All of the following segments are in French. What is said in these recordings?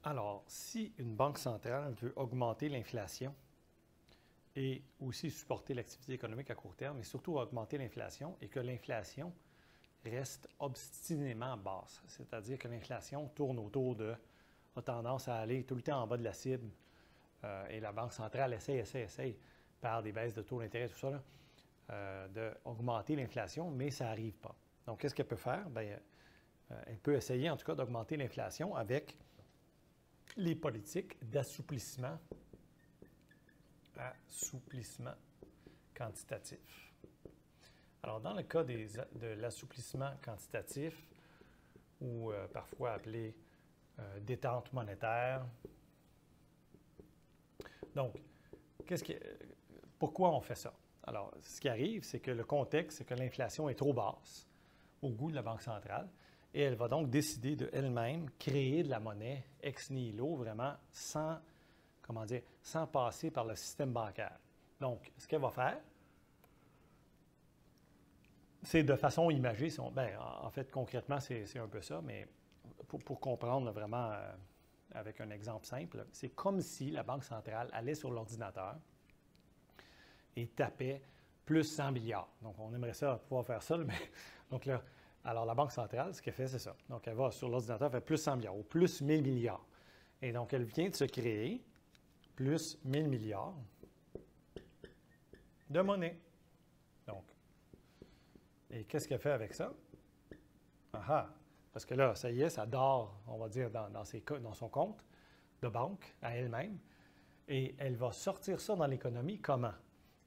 Alors, si une banque centrale veut augmenter l'inflation et aussi supporter l'activité économique à court terme, et surtout augmenter l'inflation, et que l'inflation reste obstinément basse, c'est-à-dire que l'inflation tourne autour de, a tendance à aller tout le temps en bas de la cible, et la Banque centrale essaye, par des baisses de taux d'intérêt, tout ça, d'augmenter l'inflation, mais ça n'arrive pas. Donc, qu'est-ce qu'elle peut faire? Bien, elle peut essayer, en tout cas, d'augmenter l'inflation avec les politiques d'assouplissement quantitatif. Alors, dans le cas de l'assouplissement quantitatif, ou parfois appelé détente monétaire, donc, pourquoi on fait ça? Alors, ce qui arrive, c'est que le contexte, c'est que l'inflation est trop basse au goût de la Banque centrale et elle va donc décider de elle-même créer de la monnaie ex nihilo, vraiment sans passer par le système bancaire. Donc, ce qu'elle va faire, c'est de façon imagée, en fait, concrètement, c'est un peu ça, mais pour comprendre vraiment avec un exemple simple, c'est comme si la Banque centrale allait sur l'ordinateur et tapait plus 100 milliards. Donc, on aimerait ça pouvoir faire ça, mais donc là, alors la Banque centrale, ce qu'elle fait, c'est ça. Donc, elle va sur l'ordinateur, fait plus 100 milliards ou plus 1000 milliards. Et donc, elle vient de se créer plus 1000 milliards de monnaie. Donc, et qu'est-ce qu'elle fait avec ça? Parce que là, ça y est, ça dort, on va dire, dans son compte de banque à elle-même. Et elle va sortir ça dans l'économie comment?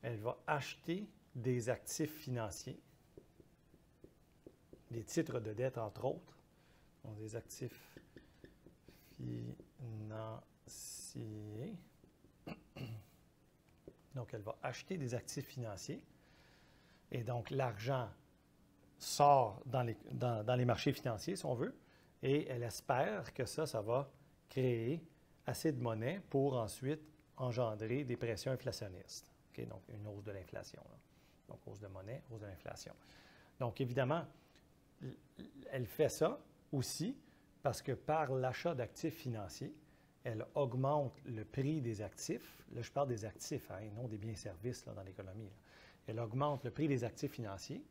Elle va acheter des actifs financiers, des titres de dette, entre autres, donc des actifs financiers. Donc, elle va acheter des actifs financiers. Et donc, l'argent sort dans les marchés financiers, si on veut, et elle espère que ça va créer assez de monnaie pour ensuite engendrer des pressions inflationnistes. Okay? Donc, une hausse de l'inflation. Donc, hausse de monnaie, hausse de l'inflation. Donc, évidemment, elle fait ça aussi parce que par l'achat d'actifs financiers, elle augmente le prix des actifs. Là, je parle des actifs, et non des biens-services dans l'économie. Elle augmente le prix des actifs financiers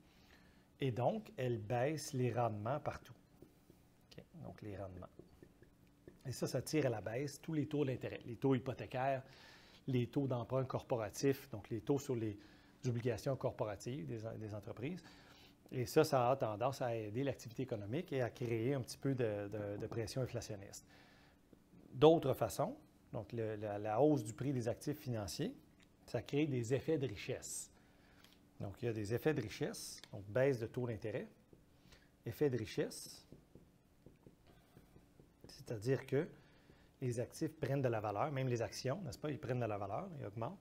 et donc, elle baisse les rendements partout. Okay? Donc, les rendements. Et ça tire à la baisse tous les taux d'intérêt, les taux hypothécaires, les taux d'emprunt corporatifs, donc les taux sur les obligations corporatives des entreprises. Et ça a tendance à aider l'activité économique et à créer un petit peu de pression inflationniste. D'autres façons, donc la hausse du prix des actifs financiers, ça crée des effets de richesse. Donc, il y a des effets de richesse, donc baisse de taux d'intérêt, effet de richesse, c'est-à-dire que les actifs prennent de la valeur, même les actions, n'est-ce pas, ils prennent de la valeur, ils augmentent.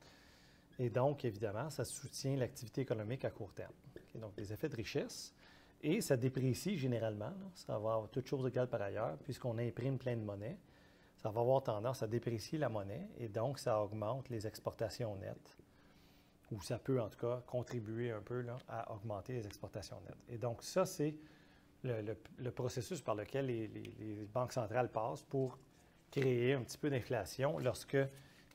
Et donc, évidemment, ça soutient l'activité économique à court terme. Okay, donc, des effets de richesse. Et ça déprécie généralement, ça va avoir toutes choses égales par ailleurs, puisqu'on imprime plein de monnaie, ça va avoir tendance à déprécier la monnaie et donc ça augmente les exportations nettes. Ou ça peut en tout cas contribuer un peu à augmenter les exportations nettes. Et donc ça, c'est le processus par lequel les banques centrales passent pour créer un petit peu d'inflation lorsque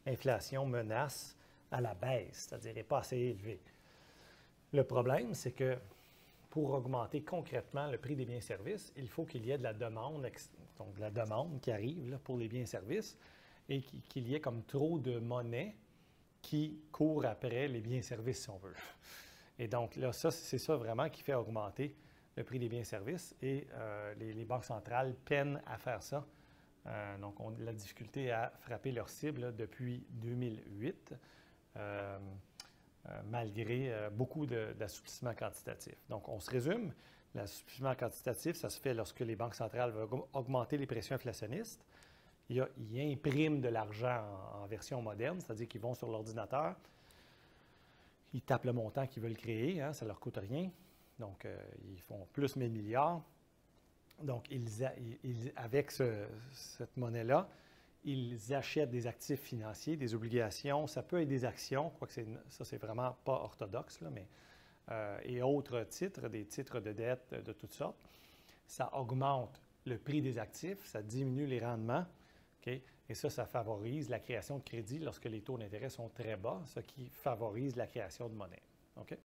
l'inflation menace à la baisse, c'est-à-dire n'est pas assez élevée. Le problème, c'est que pour augmenter concrètement le prix des biens et services, il faut qu'il y ait de la demande, donc de la demande qui arrive pour les biens et services et qu'il y ait comme trop de monnaie qui court après les biens et services, si on veut. Et donc, là, c'est ça vraiment qui fait augmenter le prix des biens et services et les banques centrales peinent à faire ça. Donc, on a la difficulté à frapper leur cible depuis 2008, malgré beaucoup d'assouplissement quantitatif. Donc, on se résume, l'assouplissement quantitatif, ça se fait lorsque les banques centrales veulent augmenter les pressions inflationnistes. Ils impriment de l'argent en version moderne, c'est-à-dire qu'ils vont sur l'ordinateur, ils tapent le montant qu'ils veulent créer, ça ne leur coûte rien. Donc, ils font plus 1000 milliards. Donc, avec cette monnaie-là, ils achètent des actifs financiers, des obligations. Ça peut être des actions, quoique ça, c'est vraiment pas orthodoxe, là, mais, et autres titres, des titres de dette de toutes sortes. Ça augmente le prix des actifs, ça diminue les rendements OK? Et ça favorise la création de crédit lorsque les taux d'intérêt sont très bas, ce qui favorise la création de monnaie. OK?